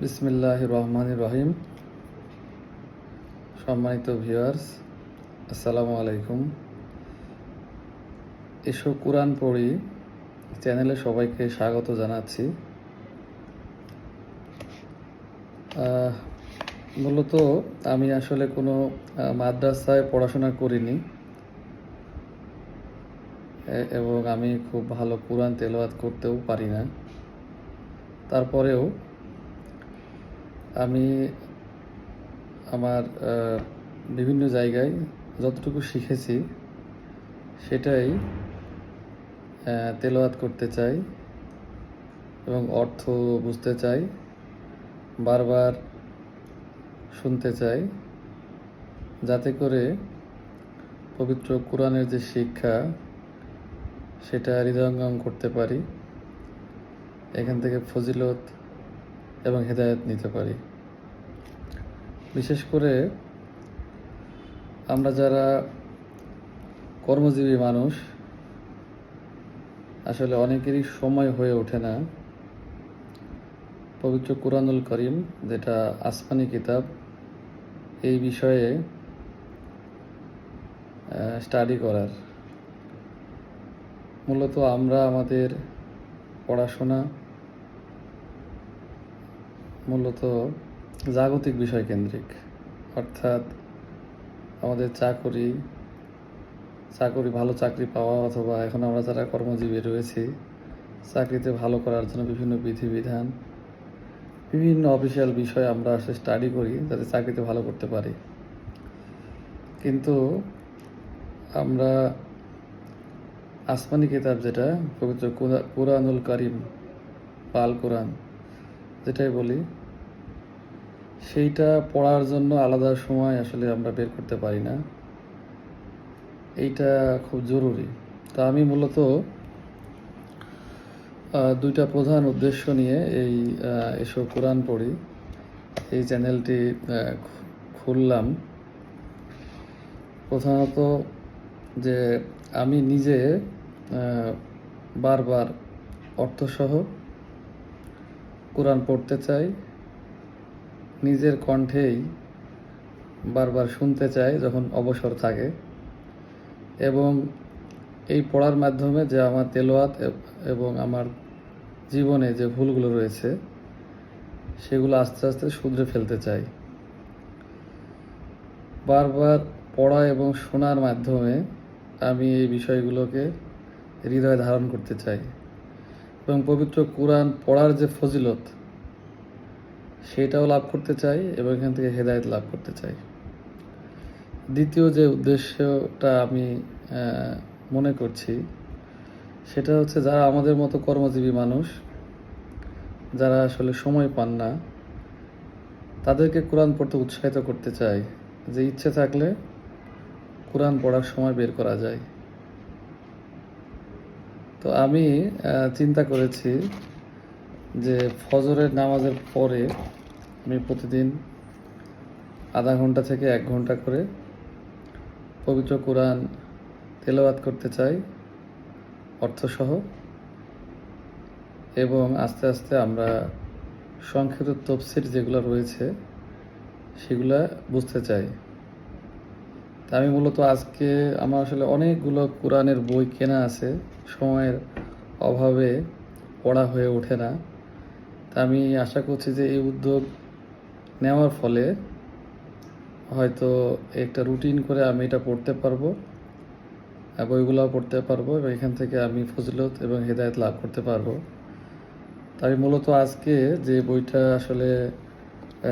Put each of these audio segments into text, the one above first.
বিসমিল্লাহির রহমানির রহিম। সম্মানিত ভিউয়ার্স, আসসালামু আলাইকুম। এসো কোরআন পড়ি চ্যানেলে সবাইকে স্বাগত জানাচ্ছি। মূলত আমি আসলে কোনো মাদ্রাসায় পড়াশোনা করিনি এবং আমি খুব ভালো কোরআন তেলাওয়াত করতেও পারি না। তারপরেও আমি আমার বিভিন্ন জায়গায় যতটুকু শিখেছি সেটাই তেলাওয়াত করতে চাই এবং অর্থ বুঝতে চাই, বারবার শুনতে চাই, যাতে করে পবিত্র কোরআনের যে শিক্ষা সেটা হৃদয়ঙ্গম করতে পারি, এখান থেকে ফজিলত এবং হেদায়েত নিতে পারি। বিশেষ করে আমরা যারা কর্মজীবী মানুষ, আসলে অনেকেরই সময় হয়ে ওঠে না পবিত্র কুরআনুল কারীম, যেটা আসমানি কিতাব, এই বিষয়ে স্টাডি করার। মূলত আমরা আমাদের পড়াশোনা মূলত জাগতিক বিষয় কেন্দ্রিক, অর্থাৎ আমাদের চাকরি ভালো চাকরি পাওয়া, অথবা এখন আমরা যারা কর্মজীবী রয়েছি চাকরিতে ভালো করার জন্য বিভিন্ন বিধিবিধান, বিভিন্ন অফিসিয়াল বিষয় আমরা আসলে স্টাডি করি যাতে চাকরিতে ভালো করতে পারি। কিন্তু আমরা আসমানি কিতাব, যেটা পবিত্র কুরআনুল কারীম বা আল কোরআন যেটাই বলি, সেইটা পড়ার জন্য আলাদা সময় আসলে আমরা বের করতে পারি না। এইটা খুব জরুরি। তো আমি মূলত দুইটা প্রধান উদ্দেশ্য নিয়ে এই এসব কোরআন পড়ি এই চ্যানেলটি খুললাম। প্রধানত যে আমি নিজে বারবার অর্থসহ কোরআন পড়তে চাই, নিজের কণ্ঠেই বারবার শুনতে চাই যখন অবসর থাকে, এবং এই পড়ার মাধ্যমে যে আমার তেলাওয়াত এবং আমার জীবনে যে ভুলগুলো রয়েছে সেগুলো আস্তে আস্তে শুধরে ফেলতে চাই। বারবার পড়া এবং শোনার মাধ্যমে আমি এই বিষয়গুলোকে হৃদয়ে ধারণ করতে চাই এবং পবিত্র কোরআন পড়ার যে ফজিলত সেটাও লাভ করতে চাই এবং এখান থেকে হেদায়েত লাভ করতে চাই। দ্বিতীয় যে উদ্দেশ্যটা আমি মনে করছি সেটা হচ্ছে, যারা আমাদের মতো কর্মজীবী মানুষ, যারা আসলে সময় পান না, তাদেরকে কোরআন পড়তে উৎসাহিত করতে চাই যে ইচ্ছে থাকলে কোরআন পড়ার সময় বের করা যায়। তো আমি চিন্তা করেছি যে ফজরের নামাজের পরে আমি প্রতিদিন আধা ঘন্টা থেকে 1 ঘন্টা করে পবিত্র কোরআন তেলাওয়াত করতে চাই অর্থসহ, এবং আস্তে আস্তে আমরা সংক্ষিপ্ত তাফসীর যেগুলো রয়েছে সেগুলা বুঝতে চাই। তা আমি মূলত আজকে আমার আসলে অনেকগুলো কোরআনের বই কেনা আছে, সময়ের অভাবে পড়া হয়ে ওঠে না। তা আমি আশা করছি যে এই উদ্যোগ নেওয়ার ফলে হয়তো একটা রুটিন করে আমি এটা পড়তে পারবো, বইগুলোও পড়তে পারবো এবং এখান থেকে আমি ফজিলত এবং হেদায়েত লাভ করতে পারবো। তাই মূলত আজকে যে বইটা আসলে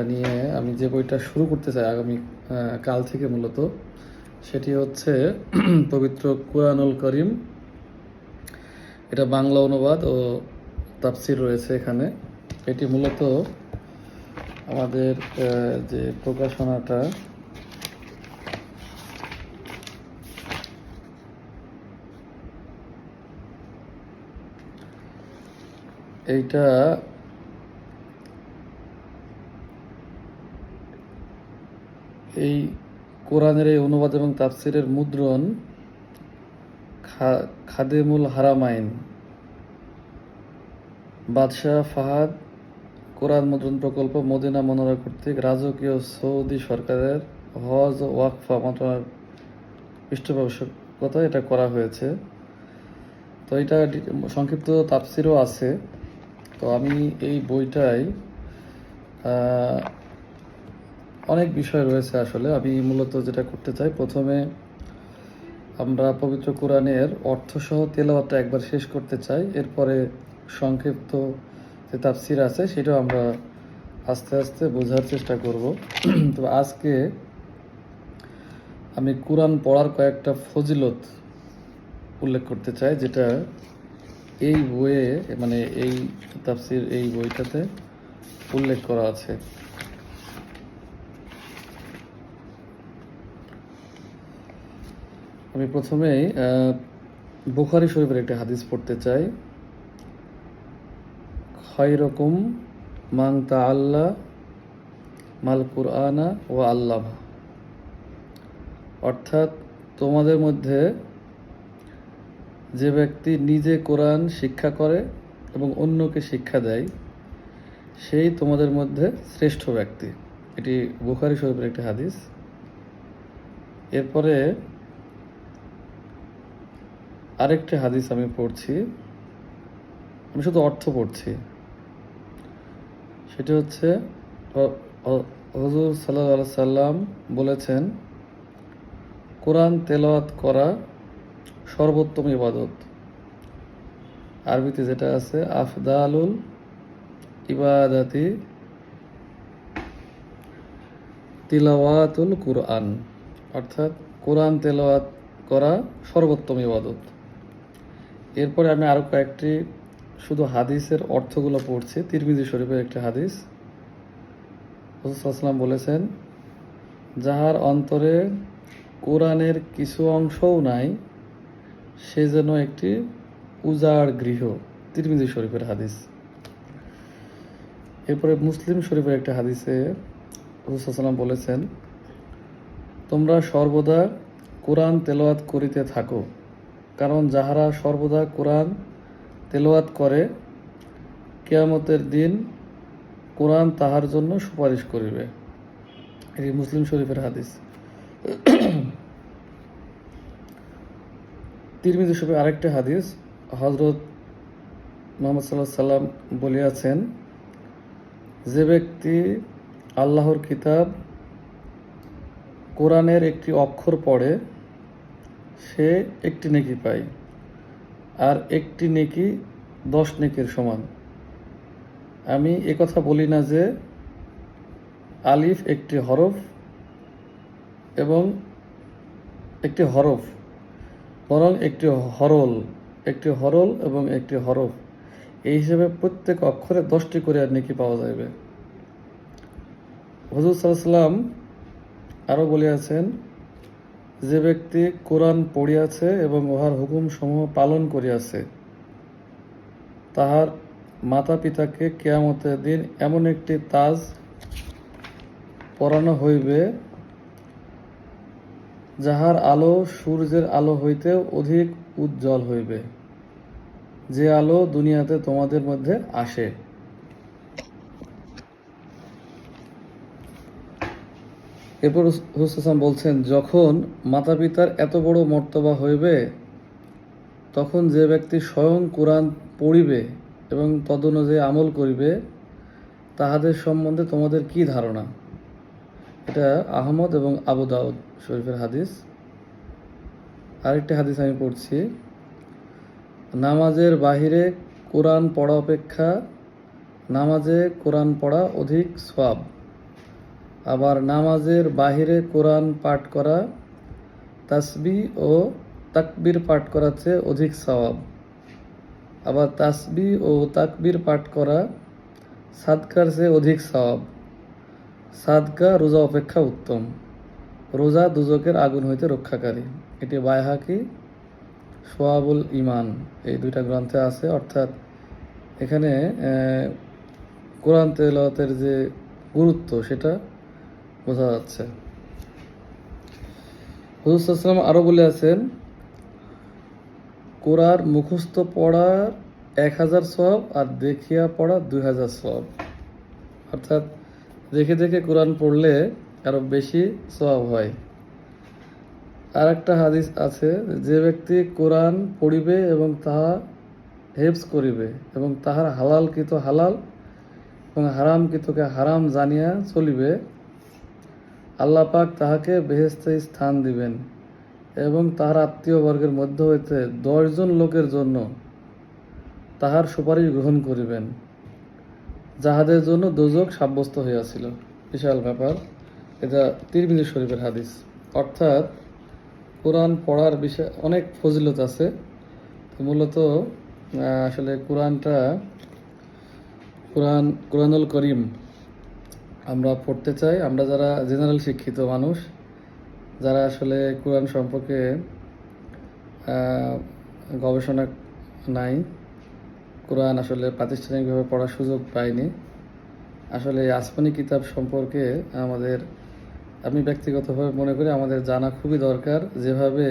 নিয়ে আমি যে বইটা শুরু করতে চাই আগামী কাল থেকে, মূলত সেটি হচ্ছে পবিত্র কুরআনুল কারীম। এটা বাংলা অনুবাদ ও তাফসীর রয়েছে এখানে। এটি মূলত আমাদের যে প্রকাশনাটা, এইটা এই কোরআনের এই অনুবাদ এবং তাফসীরের মুদ্রণ খাদেমুল হারামাইন বাদশাহ ফাহাদ কোরআন মুদ্রণ প্রকল্প মদিনা মনোরা কর্তৃক রাজকীয় সৌদি সরকারের হজ ও ওয়াকফা মন্ত্রণালয়ের পৃষ্ঠপোষকতায় এটা করা হয়েছে। তো এটা সংক্ষিপ্ত তাফসিরও আছে। তো আমি এই বইটাই অনেক বিষয় রয়েছে। আসলে আমি মূলত যেটা করতে চাই, প্রথমে আমরা পবিত্র কোরআনের অর্থসহ তেলাওয়াতটা একবার শেষ করতে চাই, এরপরে সংক্ষিপ্ত যে তাফসির আছে সেটাও আমরা আস্তে আস্তে বোঝার চেষ্টা করব। তো আজকে আমি কোরআন পড়ার কয়েকটা ফজিলত উল্লেখ করতে চাই, যেটা এই বইয়ে মানে এই তাফসির এই বইটাতে উল্লেখ করা আছে। আমি প্রথমেই বুখারী শরীফের একটি হাদিস পড়তে চাই। খায়রুকুম মান তাআল্লা মাল কুরআনা ওয়া আল্লামা, অর্থাৎ তোমাদের মধ্যে যে ব্যক্তি নিজে কোরআন শিক্ষা করে এবং অন্যকে শিক্ষা দেয়, সেই তোমাদের মধ্যে শ্রেষ্ঠ ব্যক্তি। এটি বুখারী শরীফের একটি হাদিস। এরপরে আরেকটি হাদিস আমি পড়ছি, আমি শুধু অর্থ পড়ছি। সেটি হচ্ছে হুজুর সাল্লাল্লাহু আলাইহি সাল্লাম বলেছেন, কোরআন তেলাওয়াত করা সর্বোত্তম ইবাদত। আরবিতে যেটা আছে, আফদালুল ইবাদাতি তিলাওয়াতুল কুরআন, অর্থাৎ কোরআন তেলাওয়াত করা সর্বোত্তম ইবাদত। এরপরে আমি আরো কয়েকটি শুধু হাদিসের অর্থগুলো পড়ছি। তিরমিজি শরীফের একটি হাদিস, রাসূল সাল্লাল্লাহু আলাইহি ওয়াসাল্লাম বলেছেন, যাহার অন্তরে কোরআনের কিছু অংশও নাই, সে যেন একটি উজাড় গৃহ। তিরমিজি শরীফের হাদিস। এরপরে মুসলিম শরীফের একটা হাদিসে রাসূল সাল্লাল্লাহু আলাইহি ওয়াসাল্লাম বলেছেন, তোমরা সর্বদা কোরআন তেলাওয়াত করিতে থাকো, কারণ যাহারা সর্বদা কোরআন তেলাওয়াত করে, কিয়ামতের দিন কোরআন তাহার জন্য সুপারিশ করিবে। এটি মুসলিম শরীফের হাদিস। তিরমিজি শরীফের আরেকটি হাদিস, হযরত মুহাম্মদ সাল্লাল্লাহু আলাইহি সাল্লাম বলিয়াছেন, যে ব্যক্তি আল্লাহর কিতাব কোরআনের একটি অক্ষর পড়ে, সে একটি নেকি পায়, আর একটি নেকি 10 নেকির সমান। আমি একথা বলি না যে আলিফ একটি হরফ এবং একটি হরফ, বরং একটি হরল এবং একটি হরফ, এই হিসেবে প্রত্যেক অক্ষরে 10টি করে নেকি পাওয়া যাবে। হুজুর সাল্লাল্লাহু আলাইহি সাল্লাম আরও বলিয়াছেন, যে ব্যক্তি কোরআন পড়িয়াছে এবং উহার হুকুম সমূহ পালন করিয়াছে, তাহার মাতা পিতাকে কিয়ামতের দিন এমন একটি তাজ পরানো হইবে, যাহার আলো সূর্যের আলো হইতেও অধিক উজ্জ্বল হইবে, যে আলো দুনিয়াতে তোমাদের মধ্যে আসে। এরপর হুসাম বলছেন, যখন মাতা পিতার এত বড় মর্তবা হইবে, তখন যে ব্যক্তি স্বয়ং কোরআন পড়িবে এবং তদনুযায়ী আমল করিবে, তাহাদের সম্বন্ধে তোমাদের কি ধারণা? এটা আহমদ এবং আবু দাউদ শরীফের হাদিস। আরেকটি হাদিস আমি পড়ছি, নামাজের বাহিরে কোরআন পড়া অপেক্ষা নামাজে কোরআন পড়া অধিক সওয়াব। আবার নামাজের বাহিরে কোরআন পাঠ করা তাসবিহ ও তাকবীর পাঠ করার চেয়ে অধিক সওয়াব। আবার তাসবিহ ও তাকবীর পাঠ করা সাদকার চেয়ে অধিক সওয়াব। সাদকা রোজা অপেক্ষা উত্তম। রোজা দুজকের আগুন হইতে রক্ষাকারী। এটি বাইহাকি সোয়াবুল ইমান এই দুইটা গ্রন্থে আছে। অর্থাৎ এখানে কোরআন তেলাওয়াতের যে গুরুত্ব সেটা বোঝা যাচ্ছে। হুজুর সাল্লাল্লাহু আলাইহি ওয়াসাল্লাম আরও বলে আছেন, কোরআন মুখস্থ পড়ার 1000 সওয়াব আর দেখিয়া পড়া 2000 সওয়াব। অর্থাৎ দেখে দেখে কোরআন পড়লে আরো বেশি সওয়াব হয়। আর একটা হাদিস আছে, যে ব্যক্তি কোরআন পড়িবে এবং তাহা হেফজ করিবে এবং তাহার হালালকৃত হালাল এবং হারামকৃতকে হারাম জানিয়া চলিবে, আল্লাহ পাক তাহাকে বেহেশতে স্থান দিবেন এবং তাহার আত্মীয়বর্গের মধ্য হইতে 10 জন লোকের জন্য তাহার সুপারিশ গ্রহণ করিবেন, যাহাদের জন্য দোজখ সাব্যস্ত হইয়াছিল। বিশাল ব্যাপার। এটা তিরমিজি শরীফের হাদিস। অর্থাৎ কোরআন পড়ার বিষয়ে অনেক ফজিলত আছে। তো মূলত আসলে কোরআনুল করিম আমরা পড়তে চাই। আমরা যারা জেনারেল শিক্ষিত মানুষ, যারা আসলে কোরআন সম্পর্কে গবেষণা নাই, কোরআন আসলে প্রাতিষ্ঠানিকভাবে পড়ার সুযোগ পাইনি, আসলে এই আসমানি কিতাব সম্পর্কে আমি ব্যক্তিগতভাবে মনে করি আমাদের জানা খুবই দরকার। যেভাবে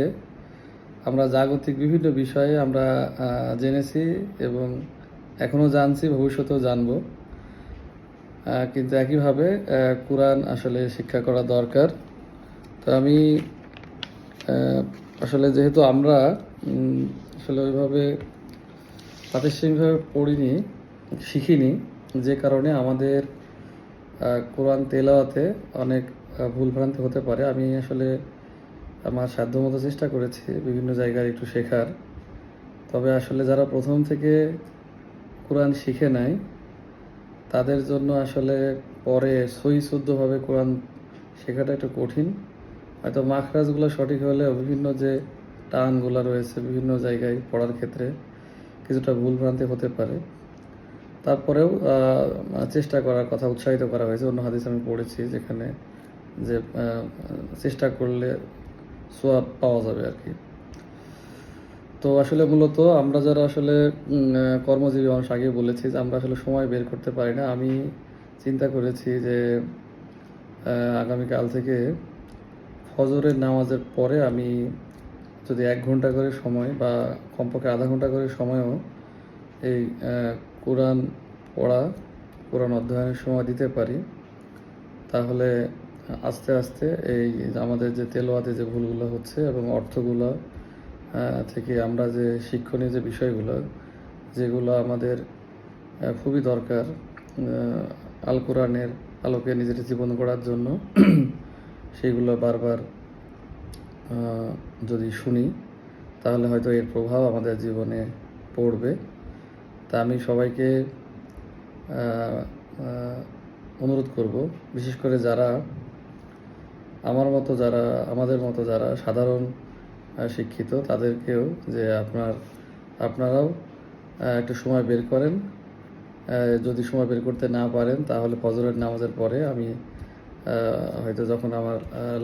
আমরা জাগতিক বিভিন্ন বিষয়ে আমরা জেনেছি এবং এখনও জানছি, ভবিষ্যতেও জানব, কিন্তু একইভাবে কোরআন আসলে শিক্ষা করা দরকার। তো আমি আসলে যেহেতু আমরা আসলে ওইভাবে প্রাতিষ্ঠানিকভাবে পড়িনি, শিখিনি, যে কারণে আমাদের কোরআন তেলাওয়াতে অনেক ভুলভ্রান্তি হতে পারে। আমি আসলে আমার সাধ্যমতো চেষ্টা করেছি বিভিন্ন জায়গায় একটু শেখার। তবে আসলে যারা প্রথম থেকে কোরআন শিখে নাই, তাদের জন্য আসলে পরে সহি শুদ্ধভাবে কোরআন শেখাটা একটু কঠিন। হয়তো মাখরাজগুলো সঠিক হলেও বিভিন্ন যে টানগুলো রয়েছে বিভিন্ন জায়গায় পড়ার ক্ষেত্রে কিছুটা ভুলভ্রান্তি হতে পারে। তারপরেও চেষ্টা করার কথা উৎসাহিত করা হয়েছে। অন্য হাদিস আমি পড়েছি যেখানে যে চেষ্টা করলে সোয়াব পাওয়া যাবে আর কি। তো আসলে মূলত আমরা যারা আসলে কর্মজীবী মানুষ, আগে বলেছি যে আমরা আসলে সময় বের করতে পারি না। আমি চিন্তা করেছি যে আগামীকাল থেকে ফজরের নামাজের পরে আমি যদি 1 ঘন্টা করে সময় বা কমপক্ষে আধা ঘন্টা করে সময়ও এই কোরআন পড়া, কোরআন অধ্যয়নের সময় দিতে পারি, তাহলে আস্তে আস্তে এই আমাদের যে তেলাওয়াতে যে ভুলগুলো হচ্ছে এবং অর্থগুলো থেকে আমরা যে শিক্ষণীয় যে বিষয়গুলো, যেগুলো আমাদের খুবই দরকার আল কোরআনের আলোকে নিজের জীবন গড়ার জন্য, সেইগুলো বারবার যদি শুনি তাহলে হয়তো এর প্রভাব আমাদের জীবনে পড়বে। তা আমি সবাইকে অনুরোধ করব, বিশেষ করে যারা আমাদের মতো যারা সাধারণ শিক্ষিত, তাদেরকেও যে আপনারাও একটু সময় বের করেন। যদি সময় বের করতে না পারেন তাহলে ফজরের নামাজের পরে আমি হয়তো যখন আমার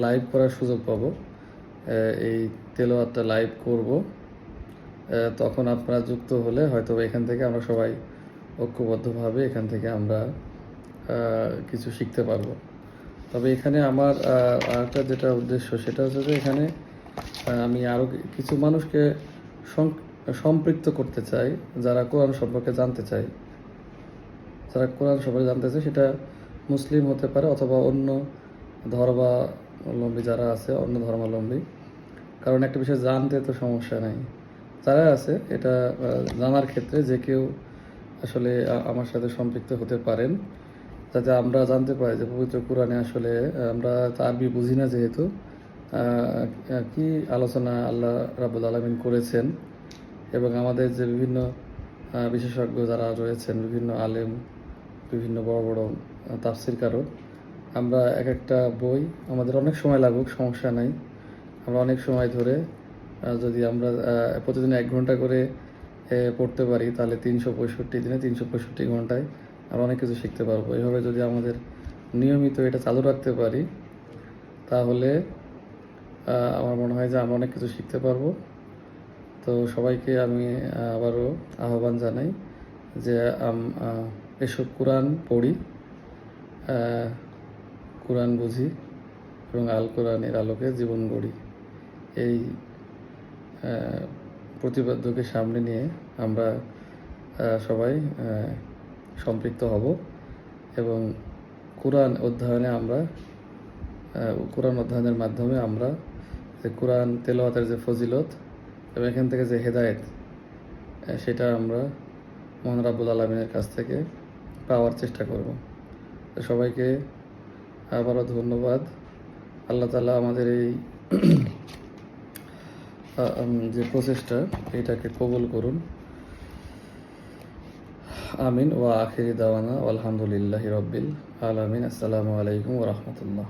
লাইভ করার সুযোগ পাবো, এই তেলাওয়াতটা লাইভ করব, তখন আপনারা যুক্ত হলে হয়তো এখান থেকে আমরা সবাই ঐক্যবদ্ধভাবে এখান থেকে আমরা কিছু শিখতে পারবো। তবে এখানে আমার আরেকটা যেটা উদ্দেশ্য সেটা হচ্ছে যে এখানে আমি আরও কিছু মানুষকে সম্পৃক্ত করতে চাই, যারা কোরআন সম্পর্কে জানতে চায়। সেটা মুসলিম হতে পারে অথবা অন্য ধর্মাবলম্বী যারা আছে, অন্য ধর্মাবলম্বী। কারণ একটা বিষয় জানতে তো সমস্যা নাই, যারা আছে এটা জানার ক্ষেত্রে যে কেউ আসলে আমার সাথে সম্পৃক্ত হতে পারেন, যাতে আমরা জানতে পারি যে পবিত্র কোরআনে আসলে আমরা আরবি বুঝি না, যেহেতু কি আলোচনা আল্লাহ রাব্বুল আলামিন করেছেন, এবং আমাদের যে বিভিন্ন বিশেষজ্ঞ যারা রয়েছেন, বিভিন্ন আলেম, বিভিন্ন বড় বড় তাফসিরকারক, আমরা এক একটা বই আমাদের অনেক সময় লাগুক সমস্যা নাই, আমরা অনেক সময় ধরে যদি আমরা প্রতিদিন 1 ঘন্টা করে পড়তে পারি তাহলে 365 দিনে 365 ঘন্টায় আমরা অনেক কিছু শিখতে পারবো। এইভাবে যদি আমাদের নিয়মিত এটা চালু রাখতে পারি তাহলে আমার মনে হয় যে আমরা অনেক কিছু শিখতে পারবো। তো সবাইকে আমি আবারও আহ্বান জানাই যে এসব কোরআন পড়ি, কোরআন বুঝি এবং আল কোরআনের আলোকে জীবন গড়ি। এই প্রতিপাদ্যকে সামনে নিয়ে আমরা সবাই সম্পৃক্ত হব এবং কোরআন অধ্যয়নে আমরা কোরআন অধ্যয়নের মাধ্যমে আমরা যে কোরআন তেলাওয়াতের যে ফজিলত এবং এখান থেকে যে হেদায়েত সেটা আমরা মহান রাব্বুল আলামিনের কাছ থেকে পাওয়ার চেষ্টা করব। তো সবাইকে আবারও ধন্যবাদ। আল্লাহ তাআলা আমাদের এই যে প্রচেষ্টা এটাকে কবুল করুন। আমিন ওয়া আখিরি দাওয়ানা আলহামদুলিল্লাহি রাব্বিল আলামিন। আসসালামু আলাইকুম ওয়া রাহমাতুল্লাহ।